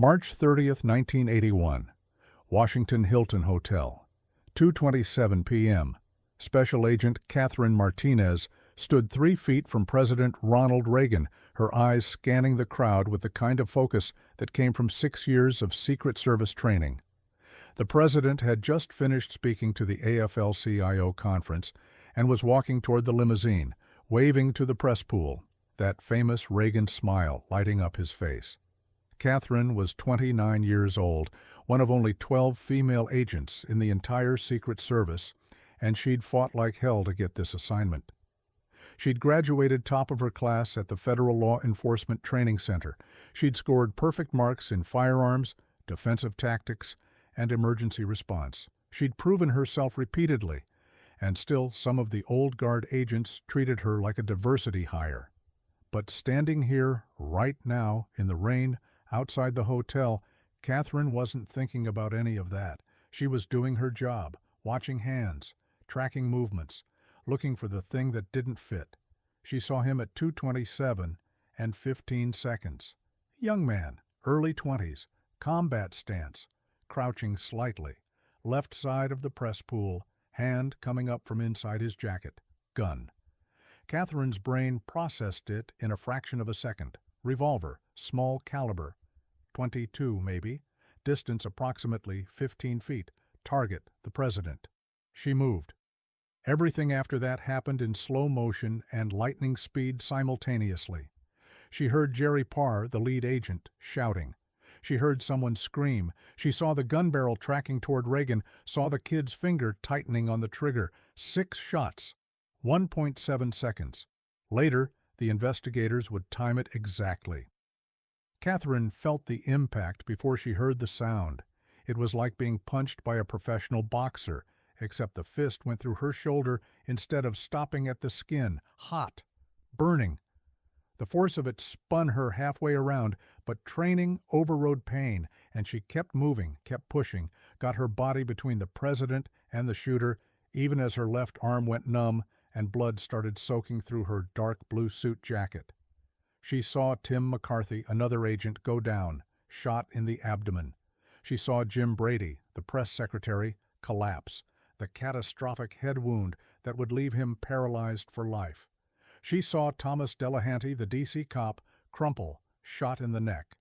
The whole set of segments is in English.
March 30th, 1981. Washington Hilton Hotel. 2:27 p.m. Special Agent Catherine Martinez stood 3 feet from President Ronald Reagan, her eyes scanning the crowd with the kind of focus that came from 6 years of Secret Service training. The president had just finished speaking to the AFL-CIO conference and was walking toward the limousine, waving to the press pool, that famous Reagan smile lighting up his face. Catherine was 29 years old, one of only 12 female agents in the entire Secret Service, and she'd fought like hell to get this assignment. She'd graduated top of her class at the Federal Law Enforcement Training Center. She'd scored perfect marks in firearms, defensive tactics, and emergency response. She'd proven herself repeatedly, and still some of the old guard agents treated her like a diversity hire. But standing here, right now, in the rain, outside the hotel, Catherine wasn't thinking about any of that. She was doing her job, watching hands, tracking movements, looking for the thing that didn't fit. She saw him at 2:27 and 15 seconds. Young man, early 20s, combat stance, crouching slightly, left side of the press pool, hand coming up from inside his jacket, gun. Catherine's brain processed it in a fraction of a second. Revolver, small caliber, 22 maybe, distance approximately 15 feet, target the president. She moved. Everything after that happened in slow motion and lightning speed simultaneously. She heard Jerry Parr, the lead agent, shouting. She heard someone scream. She saw the gun barrel tracking toward Reagan, saw the kid's finger tightening on the trigger. 6 shots, 1.7 seconds. Later, the investigators would time it exactly. Catherine felt the impact before she heard the sound. It was like being punched by a professional boxer, except the fist went through her shoulder instead of stopping at the skin, hot, burning. The force of it spun her halfway around, but training overrode pain, and she kept moving, kept pushing, got her body between the president and the shooter, even as her left arm went numb and blood started soaking through her dark blue suit jacket. She saw Tim McCarthy, another agent, go down, shot in the abdomen. She saw Jim Brady, the press secretary, collapse, the catastrophic head wound that would leave him paralyzed for life. She saw Thomas Delahanty, the D.C. cop, crumple, shot in the neck.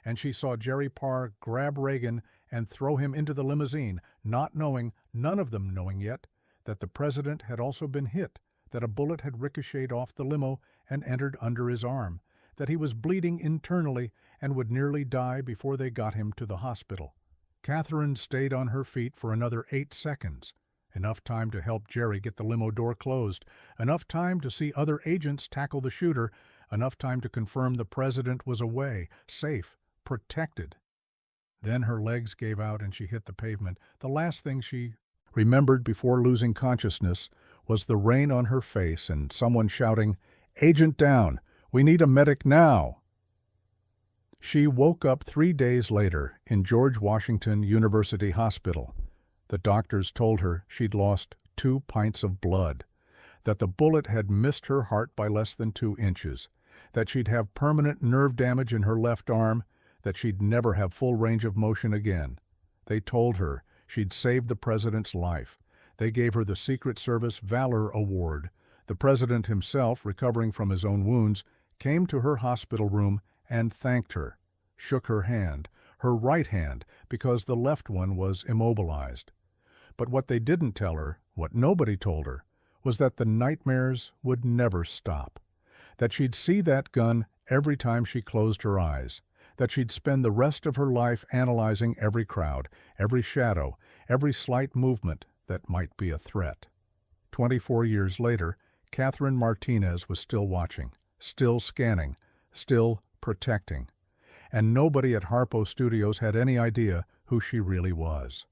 And she saw Jerry Parr grab Reagan and throw him into the limousine, not knowing, none of them knowing yet, that the president had also been hit, that a bullet had ricocheted off the limo and entered under his arm, that he was bleeding internally and would nearly die before they got him to the hospital. Catherine stayed on her feet for another 8 seconds, enough time to help Jerry get the limo door closed, enough time to see other agents tackle the shooter, enough time to confirm the president was away, safe, protected. Then her legs gave out and she hit the pavement. The last thing she remembered before losing consciousness was the rain on her face and someone shouting, "Agent down! We need a medic now!" She woke up 3 days later in George Washington University Hospital. The doctors told her she'd lost 2 pints of blood, that the bullet had missed her heart by less than 2 inches, that she'd have permanent nerve damage in her left arm, that she'd never have full range of motion again. They told her she'd saved the president's life. They gave her the Secret Service Valor Award. The president himself, recovering from his own wounds, came to her hospital room and thanked her, shook her hand, her right hand, because the left one was immobilized. But what they didn't tell her, what nobody told her, was that the nightmares would never stop, that she'd see that gun every time she closed her eyes, that she'd spend the rest of her life analyzing every crowd, every shadow, every slight movement that might be a threat. 24 years later, Catherine Martinez was still watching, still scanning, still protecting. And nobody at Harpo Studios had any idea who she really was.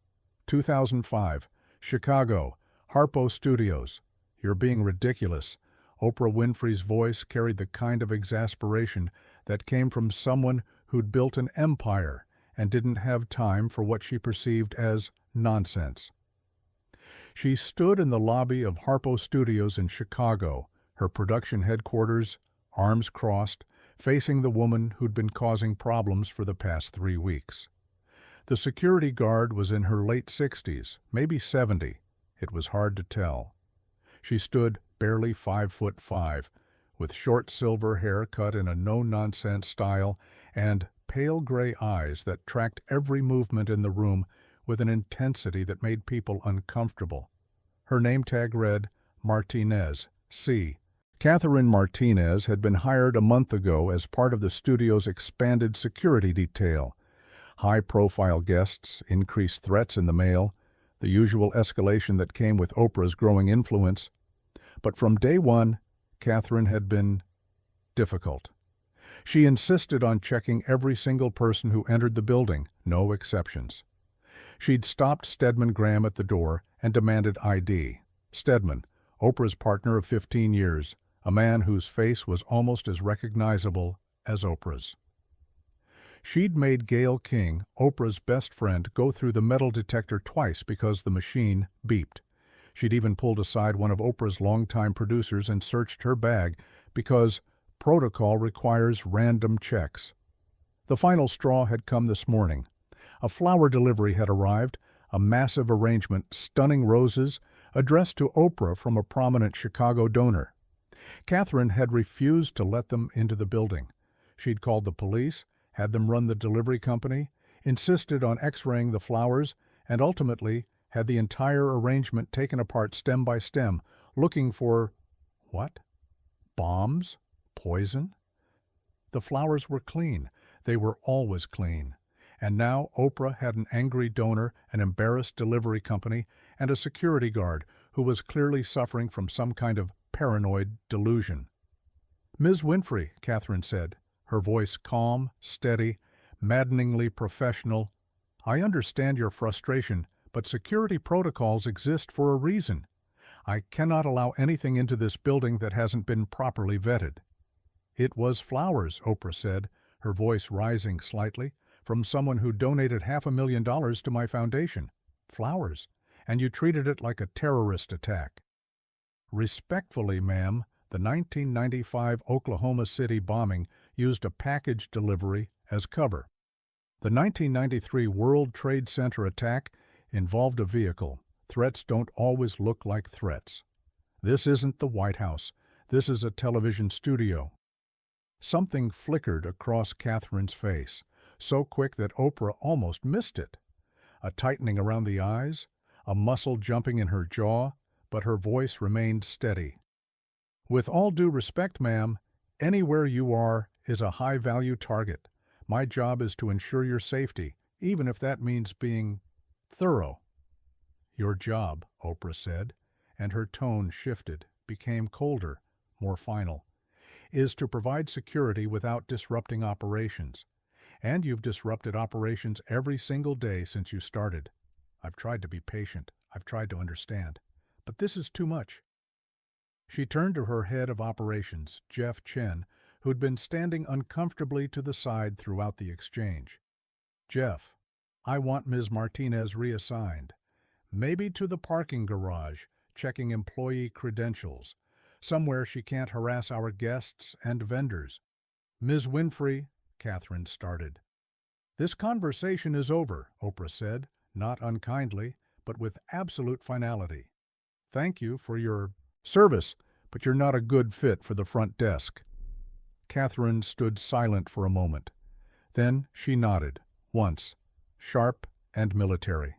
2005, Chicago, Harpo Studios. "You're being ridiculous." Oprah Winfrey's voice carried the kind of exasperation that came from someone who'd built an empire and didn't have time for what she perceived as nonsense. She stood in the lobby of Harpo Studios in Chicago, her production headquarters, arms crossed, facing the woman who'd been causing problems for the past 3 weeks. The security guard was in her late 60s, maybe 70. It was hard to tell. She stood barely 5'5", with short silver hair cut in a no-nonsense style and pale gray eyes that tracked every movement in the room with an intensity that made people uncomfortable. Her name tag read, Martinez, C. Catherine Martinez had been hired a month ago as part of the studio's expanded security detail. High-profile guests, increased threats in the mail, the usual escalation that came with Oprah's growing influence. But from day one, Catherine had been difficult. She insisted on checking every single person who entered the building, no exceptions. She'd stopped Stedman Graham at the door and demanded ID. Stedman, Oprah's partner of 15 years, a man whose face was almost as recognizable as Oprah's. She'd made Gayle King, Oprah's best friend, go through the metal detector twice because the machine beeped. She'd even pulled aside one of Oprah's longtime producers and searched her bag because protocol requires random checks. The final straw had come this morning. A flower delivery had arrived, a massive arrangement, stunning roses, addressed to Oprah from a prominent Chicago donor. Catherine had refused to let them into the building. She'd called the police, had them run the delivery company, insisted on x-raying the flowers, and ultimately had the entire arrangement taken apart stem by stem, looking for, what? Bombs? Poison? The flowers were clean. They were always clean. And now Oprah had an angry donor, an embarrassed delivery company, and a security guard who was clearly suffering from some kind of paranoid delusion. "Ms. Winfrey," Catherine said, her voice calm, steady, maddeningly professional, "I understand your frustration, but security protocols exist for a reason. I cannot allow anything into this building that hasn't been properly vetted." "It was flowers," Oprah said, her voice rising slightly, "from someone who donated $500,000 to my foundation. Flowers. And you treated it like a terrorist attack." "Respectfully, ma'am, the 1995 Oklahoma City bombing used a package delivery as cover. The 1993 World Trade Center attack involved a vehicle. Threats don't always look like threats. This isn't the White House. This is a television studio." Something flickered across Catherine's face, so quick that Oprah almost missed it. A tightening around the eyes, a muscle jumping in her jaw, but her voice remained steady. "With all due respect, ma'am, anywhere you are is a high-value target. My job is to ensure your safety, even if that means being thorough." "Your job," Oprah said, and her tone shifted, became colder, more final, "is to provide security without disrupting operations. And you've disrupted operations every single day since you started. I've tried to be patient. I've tried to understand. But this is too much." She turned to her head of operations, Jeff Chen, who'd been standing uncomfortably to the side throughout the exchange. "Jeff, I want Ms. Martinez reassigned. Maybe to the parking garage, checking employee credentials. Somewhere she can't harass our guests and vendors." "Ms. Winfrey," Catherine started. "This conversation is over," Oprah said, not unkindly, but with absolute finality. "Thank you for your service, but you're not a good fit for the front desk." Catherine stood silent for a moment. Then she nodded, once, sharp and military.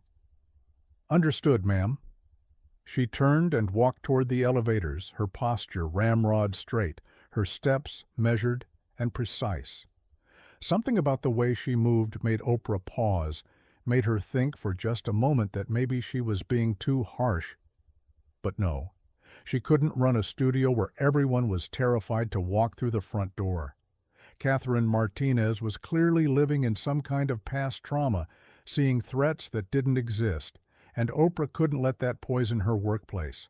"Understood, ma'am." She turned and walked toward the elevators, her posture ramrod straight, her steps measured and precise. Something about the way she moved made Oprah pause, made her think for just a moment that maybe she was being too harsh. But no, she couldn't run a studio where everyone was terrified to walk through the front door. Catherine Martinez was clearly living in some kind of past trauma, seeing threats that didn't exist, and Oprah couldn't let that poison her workplace.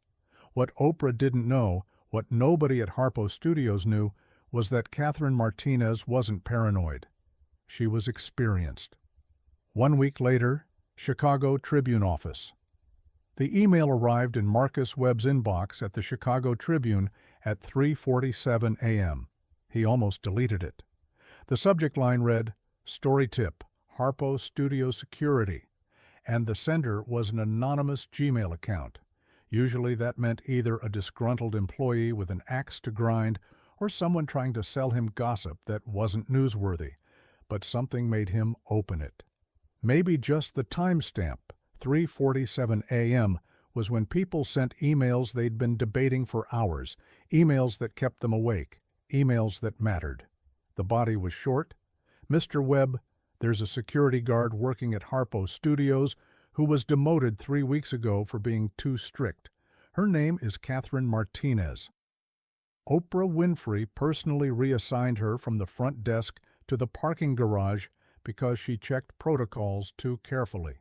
What Oprah didn't know, what nobody at Harpo Studios knew, was that Catherine Martinez wasn't paranoid. She was experienced. 1 week later, Chicago Tribune office. The email arrived in Marcus Webb's inbox at the Chicago Tribune at 3:47 a.m. He almost deleted it. The subject line read, "Story Tip, Harpo Studios Security," and the sender was an anonymous Gmail account. Usually that meant either a disgruntled employee with an axe to grind or someone trying to sell him gossip that wasn't newsworthy, but something made him open it. Maybe just the timestamp, 3:47 a.m., was when people sent emails they'd been debating for hours, emails that kept them awake, emails that mattered. The body was short. "Mr. Webb, there's a security guard working at Harpo Studios who was demoted 3 weeks ago for being too strict. Her name is Catherine Martinez. Oprah Winfrey personally reassigned her from the front desk to the parking garage because she checked protocols too carefully.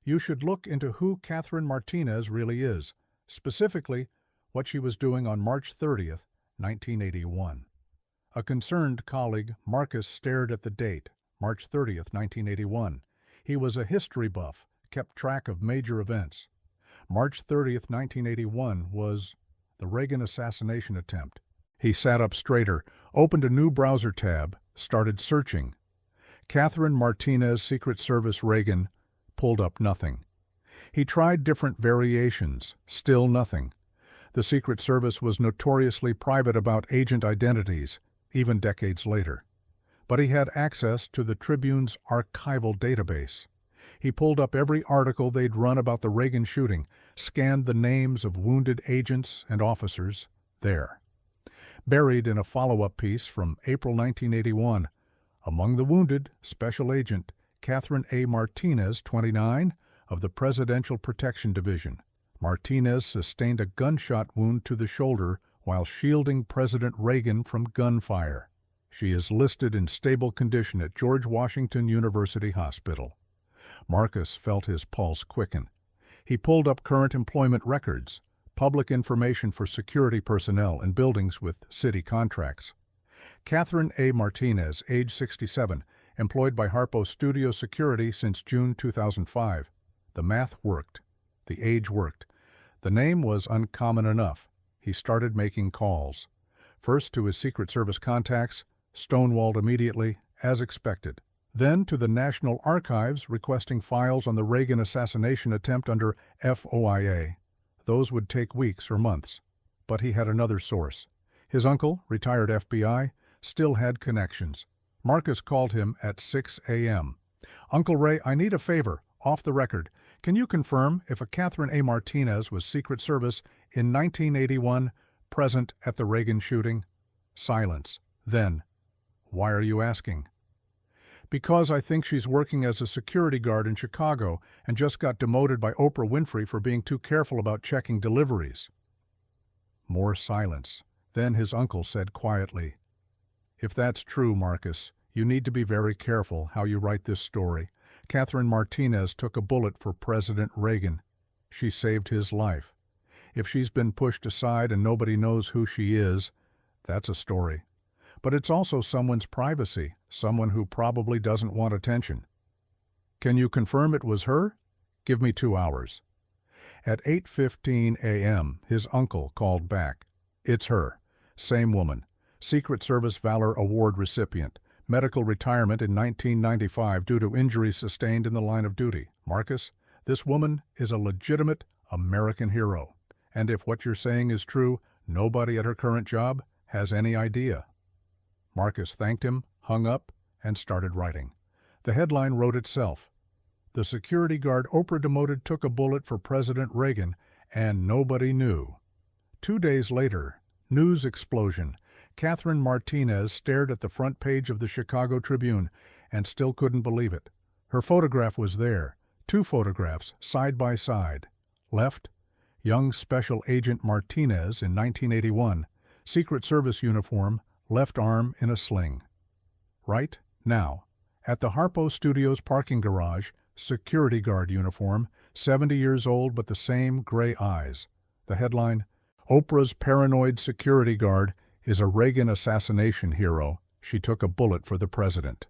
You should look into who Catherine Martinez really is, specifically what she was doing on March 30th, 1981. A concerned colleague, Marcus, stared at the date, March 30th, 1981. He was a history buff, kept track of major events. March 30th, 1981 was the Reagan assassination attempt. He sat up straighter, opened a new browser tab, started searching. Catherine Martinez, Secret Service Reagan, pulled up nothing. He tried different variations, still nothing. The Secret Service was notoriously private about agent identities, even decades later. But he had access to the Tribune's archival database. He pulled up every article they'd run about the Reagan shooting, scanned the names of wounded agents and officers there. Buried in a follow-up piece from April 1981, among the wounded, Special Agent Catherine A. Martinez, 29, of the Presidential Protection Division. Martinez sustained a gunshot wound to the shoulder while shielding President Reagan from gunfire. She is listed in stable condition at George Washington University Hospital. Marcus felt his pulse quicken. He pulled up current employment records, public information for security personnel in buildings with city contracts. Catherine A. Martinez, age 67, employed by Harpo Studio Security since June 2005. The math worked. The age worked. The name was uncommon enough. He started making calls. First to his Secret Service contacts, stonewalled immediately, as expected. Then to the National Archives requesting files on the Reagan assassination attempt under FOIA. Those would take weeks or months. But he had another source. His uncle, retired FBI, still had connections. Marcus called him at 6 a.m. "Uncle Ray, I need a favor, off the record. Can you confirm if a Catherine A. Martinez was Secret Service in 1981 present at the Reagan shooting?" Silence. Then, "Why are you asking?" "Because I think she's working as a security guard in Chicago and just got demoted by Oprah Winfrey for being too careful about checking deliveries." More silence. Then his uncle said quietly, "If that's true, Marcus, you need to be very careful how you write this story. Catherine Martinez took a bullet for President Reagan. She saved his life. If she's been pushed aside and nobody knows who she is, that's a story. But it's also someone's privacy, someone who probably doesn't want attention. Can you confirm it was her? Give me 2 hours." At 8:15 a.m., his uncle called back. "It's her. Same woman. Secret Service Valor Award recipient. Medical retirement in 1995 due to injuries sustained in the line of duty. Marcus, this woman is a legitimate American hero. And if what you're saying is true, nobody at her current job has any idea." Marcus thanked him, hung up, and started writing. The headline wrote itself. The security guard Oprah demoted took a bullet for President Reagan, and nobody knew. 2 days later, news explosion. Catherine Martinez stared at the front page of the Chicago Tribune and still couldn't believe it. Her photograph was there, 2 photographs, side by side. Left, young Special Agent Martinez in 1981, Secret Service uniform, left arm in a sling. Right, now, at the Harpo Studios parking garage, security guard uniform, 70 years old but the same gray eyes. The headline, "Oprah's paranoid security guard is a Reagan assassination hero. She took a bullet for the president."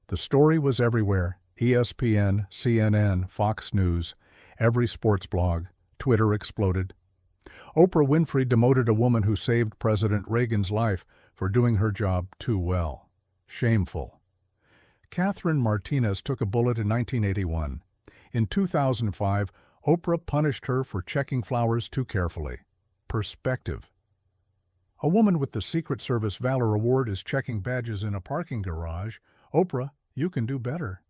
The story was everywhere. ESPN, CNN, Fox News, every sports blog. Twitter exploded. Oprah Winfrey demoted a woman who saved President Reagan's life for doing her job too well. Shameful. Catherine Martinez took a bullet in 1981. In 2005, Oprah punished her for checking flowers too carefully. Perspective. A woman with the Secret Service Valor Award is checking badges in a parking garage. Oprah, you can do better.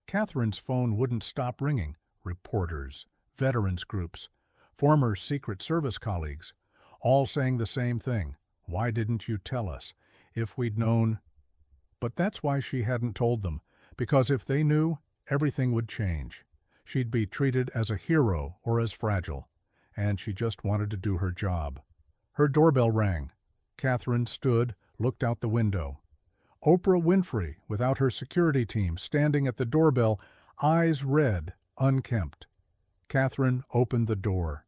Catherine's phone wouldn't stop ringing. Reporters, veterans groups, former Secret Service colleagues, all saying the same thing. Why didn't you tell us? If we'd known. But that's why she hadn't told them, because if they knew, everything would change. She'd be treated as a hero or as fragile, and she just wanted to do her job. Her doorbell rang. Catherine stood, looked out the window. Oprah Winfrey, without her security team, standing at the doorbell, eyes red, unkempt. Catherine opened the door.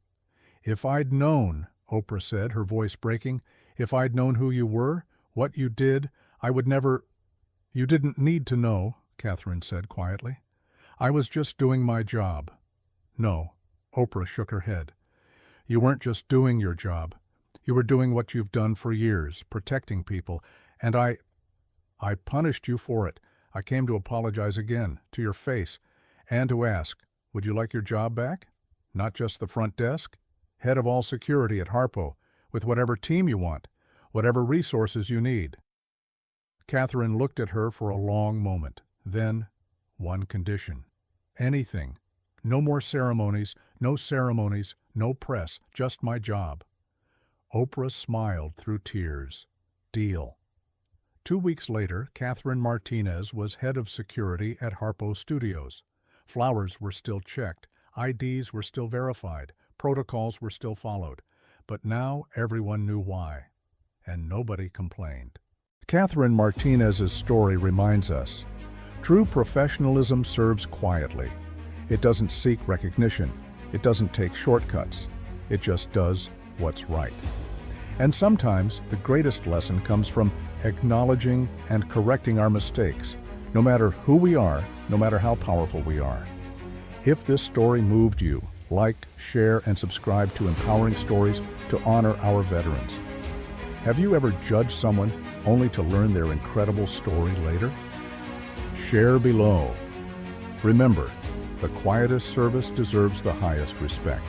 "If I'd known," Oprah said, her voice breaking, "if I'd known who you were, what you did, I would never—" "You didn't need to know," Catherine said quietly. "I was just doing my job." "No," Oprah shook her head. "You weren't just doing your job. You were doing what you've done for years, protecting people, and I punished you for it. I came to apologize again, to your face, and to ask, would you like your job back? Not just the front desk? Head of all security at Harpo, with whatever team you want, whatever resources you need." Catherine looked at her for a long moment. Then, one condition. Anything. No more ceremonies, no press, just my job. Oprah smiled through tears. Deal. 2 weeks later, Catherine Martinez was head of security at Harpo Studios. Flowers were still checked, IDs were still verified, protocols were still followed. But now everyone knew why, and nobody complained. Catherine Martinez's story reminds us, true professionalism serves quietly. It doesn't seek recognition. It doesn't take shortcuts. It just does what's right. And sometimes the greatest lesson comes from acknowledging and correcting our mistakes, no matter who we are, no matter how powerful we are. If this story moved you, like, share, and subscribe to Empowering Stories to honor our veterans. Have you ever judged someone only to learn their incredible story later? Share below. Remember, the quietest service deserves the highest respect.